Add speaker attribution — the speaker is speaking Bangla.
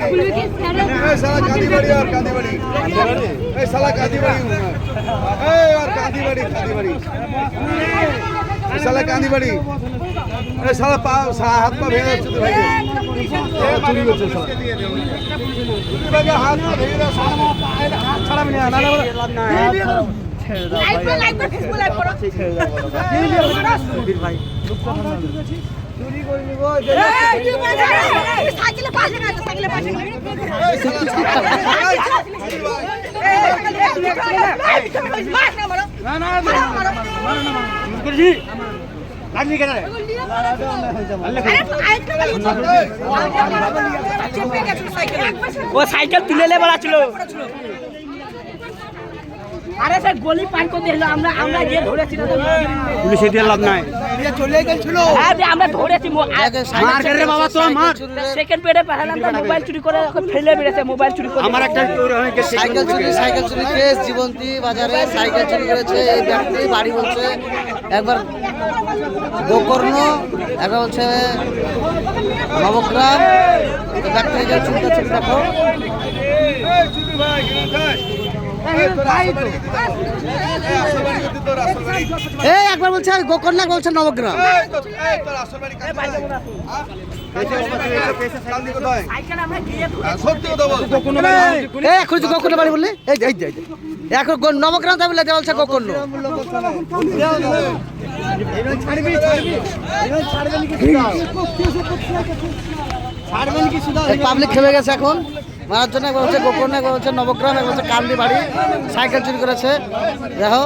Speaker 1: साला कांदीवाड़ी और कांदीवाड़ी ए साला कांदीवाड़ी ए और कांदीवाड़ी कांदीवाड़ी साला कांदीवाड़ी ए साला हाथ में भेज चुदी भाई चोरी होছে साला चुदी भाई हाथ में भेज साला हाथ छड़ा में ना
Speaker 2: लाइव फेसबुक लाइव करो
Speaker 1: भाई चोरी করে নিব
Speaker 2: এই সাইকেলে পাশে না সাইকেলে পাশে না না
Speaker 1: করছি লাগনি কেন রে
Speaker 3: ও সাইকেল তুলে লে বলা ছিল আরে স্যার গলি পার করে দিল আমরা যে ধরেছি না
Speaker 1: পুলিশ দিয়ে লাভ নাই চলে গেছিল
Speaker 3: হ্যাঁ যে আমরা ধরেছি
Speaker 1: মার করে রে বাবা তো মার
Speaker 3: সেকেন্ড পেডে পাঠালাম তো মোবাইল চুরি করে ফেলে বেরেছে মোবাইল চুরি করে
Speaker 1: আমার একটা
Speaker 4: সাইকেল চুরি কেস জীবন্তী বাজারে সাইকেল চুরি করেছে এই ব্যক্তি বাড়ি বলছে একবার গোকর্ণ একবার বলছে নবগ্রাম ব্যক্তিকে চিন্তা চিন্তা দেখো এই একবার বলছে গোকর্ণ একবার বলছে নবগ্রাম এখন গোকর্ণ বাড়ি বললে এই এখন নবগ্রাম তাই বললে বলছে গোকর্ণ পাবলিক খেপে গেছে এখন মারার জন্য একবার হচ্ছে গোকর্ণ একবার হচ্ছে নবগ্রাম একবার হচ্ছে কান্দি বাড়ি সাইকেল চুরি করেছে দেখো